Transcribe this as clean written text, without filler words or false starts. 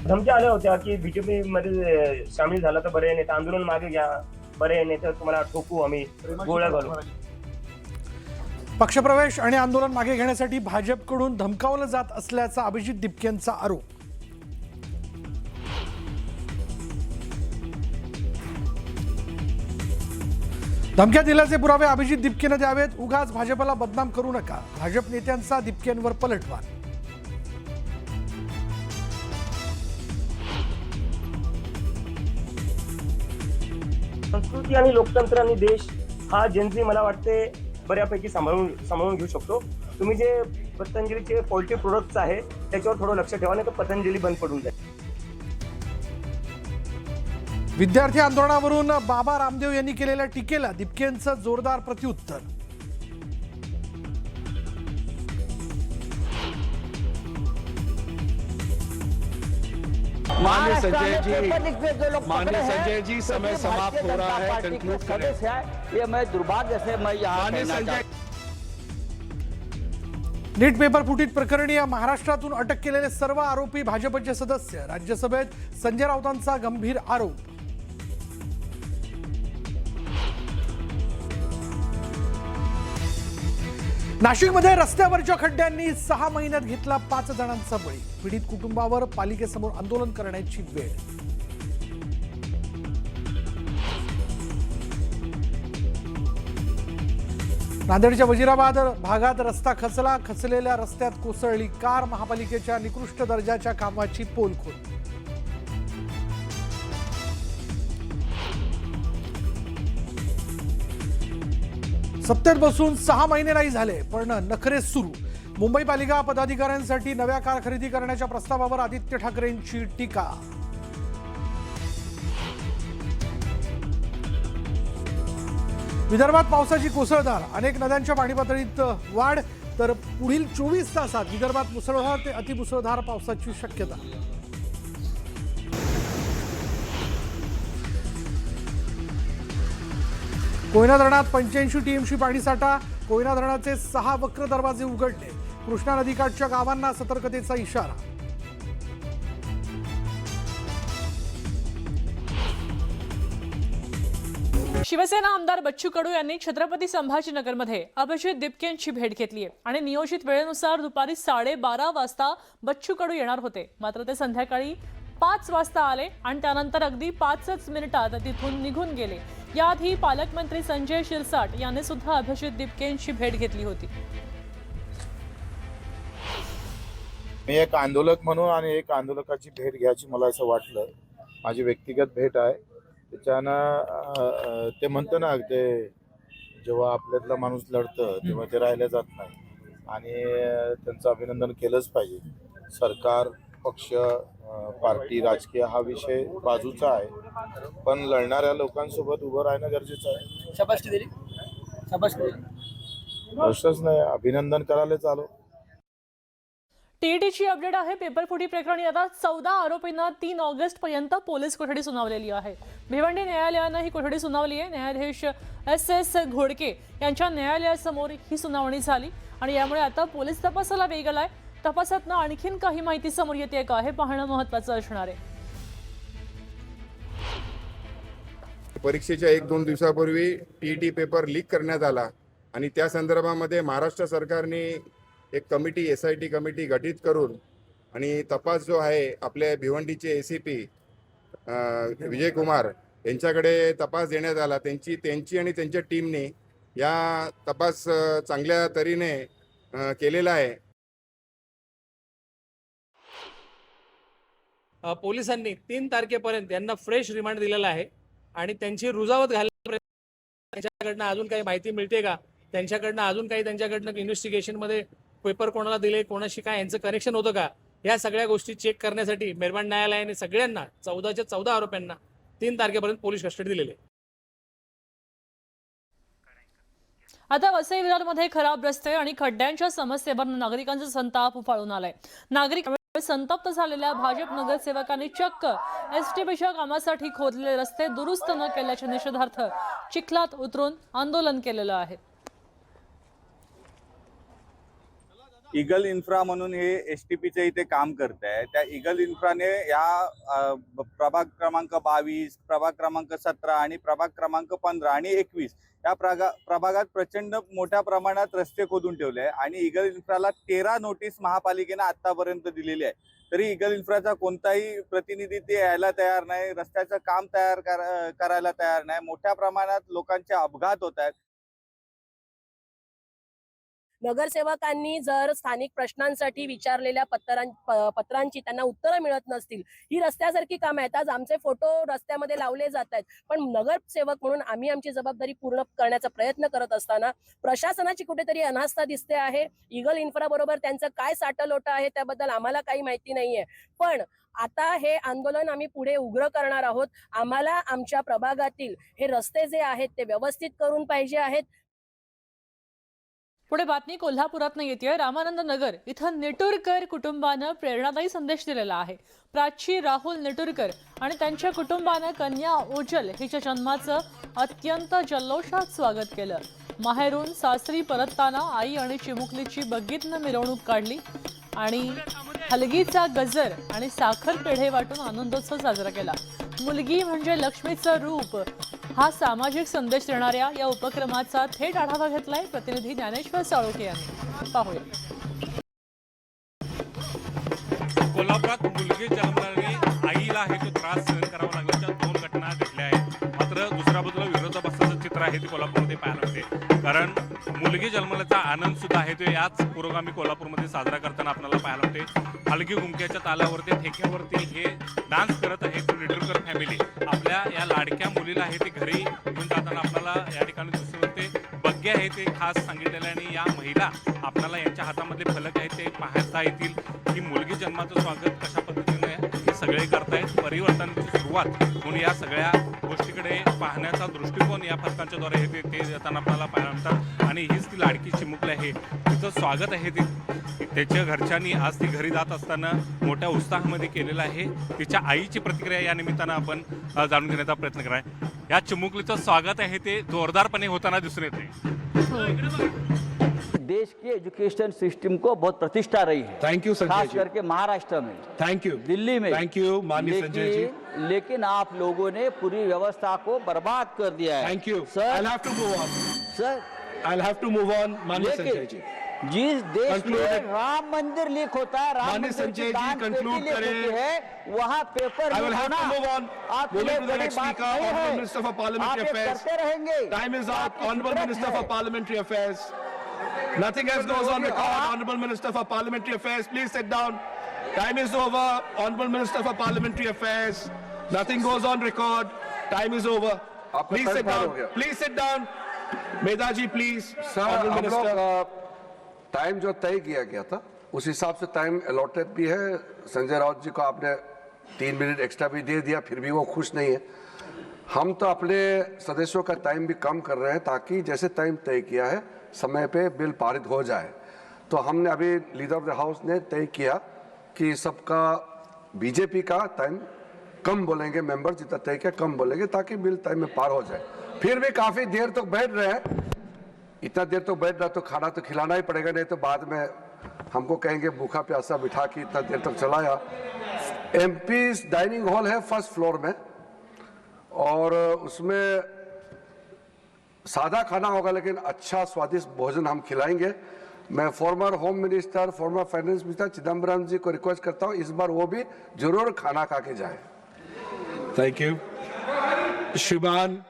धमक्या आल्या होत्या की बीजेपी मध्ये सामील झाला तर बरे, नाही तर आंदोलन मागे घ्या, बरे, नाही तर तुम्हाला ठोकू, आम्ही गोळ्या घालू. पक्षप्रवेश आणि आंदोलन मागे घेण्यासाठी भाजपकडून धमकावलं जात असल्याचा अभिजित दिपकेंचा आरोप. धमक्या दिल्याचे पुरावे अभिजित दिपकेनं द्यावेत. उगाच भाजपला बदनाम करू नका. भाजप नेत्यांचा दिपकेंवर पलटवार. संस्कृती आणि लोकतंत्र आणि देश हा जनजी मला वाटते बऱ्यापैकी सांभाळून घेऊ शकतो. तुम्ही जे पतंजलीचे पोल्ट्री प्रोडक्ट्स आहे त्याच्यावर थोडं लक्ष ठेवा, नाही तर पतंजली बंद पडून जाईल. विद्यार्थी आंदोलनावरून बाबा रामदेव यांनी केलेल्या टीकेला दिपकेंचं जोरदार प्रत्युत्तर. माननीय संजय जी समय समाप्त हो रहा है, कंक्लूड करें। ये मैं दुर्भाग्य से मैं यहाँ नीट पेपर फुटीत प्रकरणी महाराष्ट्रातून अटक केलेले सर्व आरोपी भाजपचे सदस्य. राज्यसभेत संजय राऊतांचा गंभीर आरोप. नाशिकमध्ये रस्त्यावरच्या खड्ड्यांनी 6 महिन्यात घेतला 5 जणांचा बळी. पीडित कुटुंबावर पालिकेसमोर आंदोलन करण्याची वेळ. नांदेडच्या वजीराबाद भागात रस्ता खचलेल्या रस्त्यात कोसळली कार. महापालिकेच्या निकृष्ट दर्जाच्या कामाची पोलखोल. सत्तेत बसून 6 महिने नाही झाले पण नखरे सुरू. मुंबई पालिका पदाधिकाऱ्यांसाठी नव्या कार खरेदी करण्याच्या प्रस्तावावर आदित्य ठाकरेंची टीका. विदर्भात पावसाची कोसळधार. अनेक नद्यांच्या पाणी पातळीत वाढ. तर पुढील 24 तासात विदर्भात मुसळधार ते अतिमुसळधार पावसाची शक्यता. कोयना धरणात 85 टीएमसी पाणीसाठा. कोयना धरणाचे 6 वक्र दरवाजे उघडले. कृष्णा नदीकाठच्या गावांना सतर्कतेचा इशारा. शिवसेना आमदार बच्चू कडू यांनी छत्रपती संभाजीनगरमध्ये अभिजित दिपकेंची भेट घेतली आहे आणि नियोजित वेळेनुसार दुपारी 12:30 वाजता बच्चू कडू येणार होते. मात्र ते संध्याकाळी 5 वाजता आले आणि त्यानंतर अगदी 5च मिनिटात तिथून निघून गेले. याआधी पालकमंत्री संजय शिरसाट यांनी सुद्धा अभिजित दिपकेंची भेट घेतली होती. मी एक आंदोलक म्हणून आणि एक आंदोलकाची भेट घ्यायची मला असं वाटलं. माझी व्यक्तिगत भेट आहे. त्याच्यानं ते म्हणतो ना, ते जेव्हा आपल्यातला माणूस लढतं तेव्हा ते राहिलं जात नाही आणि त्यांचं अभिनंदन केलंच पाहिजे. सरकार, पक्ष, पार्टी, राजकीय हा विषय बाजूचा आहे, पण लढणाऱ्या लोकांसोबत उभं राहणं गरजेचं आहे. शाबासकी दिली. गोष्टच नाही, अभिनंदन करायलाच आलो. टीईटीची अपडेट आहे. पेपरफुटी प्रकरणी आता 14 आरोपींना 3 ऑगस्ट पर्यंत पोलीस कोठडी सुनावलेली आहे. भिवंडी न्यायालयानं ही कोठडी सुनावली आहे. न्यायाधीश SS घोडके यांच्या न्यायालयासमोर ही सुनावणी झाली आणि यामुळे आता पोलीस तपासाला वेग आलाय. तपासातनं आणखीन काही माहिती समोर येते का हे पाहणं महत्त्वाचं असणार आहे. परीक्षेच्या 1-2 दिवसापूर्वी टीईटी पेपर लीक करण्यात आला आणि त्या संदर्भामध्ये महाराष्ट्र सरकारने एक कमिटी, SIT कमिटी गठीत करून आणि तपास जो आहे आपल्या भिवंडीचे ACP विजय कुमार यांच्याकडे तपास देण्यात आला. त्यांची आणि त्यांच्या टीमने या तपास चांगल्या तऱ्हेने केलेला आहे. पोलिसांनी 3 तारखेपर्यंत यांना फ्रेश रिमांड दिलेला आहे आणि त्यांची रुजावत घालण्याचा त्यांच्याकडनं अजून काही माहिती मिळते का, त्यांच्याकडनं अजून काही त्यांच्याकडनं इन्व्हेस्टिगेशनमध्ये पेपर कोणाला दिले, कोणाशी काय यांचं कनेक्शन होतं का, या सगळ्या गोष्टी चेक करण्यासाठी मेहरबान न्यायालयाने सगळ्यांना 14च्या 14 आरोपींना 3 तारखेपर्यंत पोलीस कस्टडी दिलेली आहे. आता वसई विरारमध्ये खराब रस्ते आणि खड्ड्यांच्या समस्येवर नागरिकांचा संताप उफाळून आलाय. नागरिक संतप्त झालेल्या भाजप नगरसेवकांनी चक्क STBच्या कामासाठी खोदलेले रस्ते दुरुस्त न केल्याच्या निषेधार्थ चिखलात उतरून आंदोलन केलेलं आहे. ईगल इन्फ्रा म्हणून हे एसटीपीचे इथे काम करत आहे. त्या ईगल इन्फ्राने या प्रभाग क्रमांक 22, प्रभाग क्रमांक 17 आणि प्रभाग क्रमांक 15 आणि 21 या प्रभागात प्रचंड मोठ्या प्रमाणात रस्ते खोदून ठेवले आहे आणि ईगल इन्फ्राला 13 नोटीस महापालिकेनं आतापर्यंत दिलेली आहे. तरी ईगल इन्फ्राचा कोणताही प्रतिनिधी ते यायला तयार नाही, रस्त्याचं काम करायला तयार नाही. मोठ्या प्रमाणात लोकांचे अपघात होत आहेत. नगरसेवकांनी जर स्थानिक प्रश्नांसाठी विचारलेल्या पत्रांची त्यांना उत्तरं मिळत नसतील, ही रस्त्यासारखी कामं आहेत. आज आमचे फोटो रस्त्यामध्ये लावले जात आहेत, पण नगरसेवक म्हणून आम्ही आमची जबाबदारी पूर्ण करण्याचा प्रयत्न करत असताना प्रशासनाची कुठेतरी अनास्था दिसते आहे. ईगल इन्फ्रा बरोबर त्यांचं काय साटलोटं आहे त्याबद्दल आम्हाला काही माहिती नाहीये. पण आता हे आंदोलन आम्ही पुढे उग्र करणार आहोत. आम्हाला आमच्या प्रभागातील हे रस्ते जे आहेत ते व्यवस्थित करून पाहिजे आहेत. पुढे बातमी कोल्हापुरातनं येते. रामानंद नगर इथं नेटुरकर कुटुंबानं प्रेरणादायी संदेश दिलेला आहे. प्राची राहुल नेटुरकर आणि त्यांच्या कुटुंबानं कन्या ओजल हिच्या जन्माचं अत्यंत जल्लोषात स्वागत केलं. माहेरून सासरी परतताना आई आणि चिमुकलीची बग्गीतनं मिरवणूक काढली आणि हलगीचा गजर आणि साखर पेढे वाटून आनंदोत्सव साजरा केला. मुलगी म्हणजे लक्ष्मीचं रूप हा सामाजिक संदेश देणाऱ्या या उपक्रमाचा थेट आढावा घेतलाय प्रतिनिधी ज्ञानेश्वर साळोखे यांनी. पाहूया. कोल्हापुरात मुलगी जन्मल्याने आईला आहे तो त्रास सहन करावा लागल्याच्या 2 घटना घडल्या आहेत. मात्र दुसऱ्या बाजूला विरोधाभासाचं चित्र आहे ते कोल्हापूरमध्ये पाहायला मिळते. कारण मुलगी जन्मल्याचा आनंद सुद्धा आहे तो याच पुरोगामी कोल्हापूरमध्ये साजरा करताना आपल्याला पाहायला मिळते. हलगी गुमक्याच्या तालावरती ठेक्यावरती हे डान्स करत आहे नेटुरकर फॅमिली. आपल्या या लाडक्या मुलीला आहे ते घरी घेऊन जाताना आपल्याला या ठिकाणी दिसून येते. बग्गे आहे ते खास सांगितलेले आणि या महिला आपल्याला यांच्या हातामधले फलक आहेत ते पाहता येतील की मुलगी जन्माचं स्वागत कशा पद्धतीने हे सगळे करतायत. परिवर्तनाची सुरुवात म्हणून या सगळ्या गोष्टीकडे पाहण्याचा दृष्टिकोन या फलकांच्या द्वारे ते देताना आपल्याला पाहायला मिळतात. आणि हीच ती लाडकी चिमुकली आहे, तिचं स्वागत आहे त्याच्या घरच्यांनी आज ती घरी जात असताना मोठ्या उत्साहामध्ये केलेलं आहे. तिच्या आईची प्रतिक्रिया या निमित्तानं आपण जाणून घेण्याचा प्रयत्न कराय. या चिमुकलीचं स्वागत आहे ते जोरदारपणे होताना दिसून येते. देश की एजुकेशन सिस्टम को बहुत प्रतिष्ठा रही है. थैंक यू संजय खास जी. करके महाराष्ट्र में, थैंक यू, दिल्ली में. थैंक यू माननीय संजय जी. लेकिन आप लोगों ने पूरी व्यवस्था को बर्बाद कर दिया है. Thank you. Sir, I'll have to move on. Sir, I'll have to move on माननीय संजय जी. जिस देश Concluded. में राम मंदिर लीक होता है, राम माननीय मंदिर संजय की जी, दान conclude पेटी लीक करें. होती है, वहाँ paper I will leak have to होना move on. आपके लिए Moving to the बड़ी next बात speaker, नहीं Honorable है. Minister for आप Parliamentary ये Affairs. करते रहेंगे. Time is up. आपकी Honorable फितरत Minister है. for Parliamentary Affairs. Nothing else goes on record. Honorable Minister for Parliamentary Affairs, please sit down. Time is over. Honorable Minister for Parliamentary Affairs. Nothing goes on record. Time is over. Please sit down. Please sit down. Medha ji please. हम लोग time जो तय KIA गया था उस हिसाब से time allotted भी है. संजय राउत जी को आपने 3 मिनट एक्स्ट्रा भी दे दिया, फिर भी वो खुश नहीं है. हम तो अपने सदस्यों का टाइम भी कम कर रहे हैं ताकि जैसे टाइम तय किया है समय पे बिल पारित हो जाए. तो हमने अभी लीडर ऑफ द हाउस ने तय किया कि सबका बीजेपी का टाइम कम बोलेंगे, मेंबर जितना तय किया कम बोलेंगे ताकि बिल टाइम में पार हो जाए. फिर भी काफी देर तक बैठ रहे हैं. इतना देर तो बैठ रहा तो खाना तो खिलाना ही पड़ेगा, नहीं तो बाद में हमको कहेंगे भूखा प्यासा बिठा के इतना देर तक चलाया. एमपी डाइनिंग हॉल है फर्स्ट फ्लोर में और उसमें सादा खाना होगा लेकिन अच्छा स्वादिष्ट भोजन हम खिलाएंगे. मैं former home minister, former finance minister Chidambaram ji को रिक्वेस्ट करता हूं इस बार वो भी जरूर खाना खा के जाए. Thank you. श्रीमान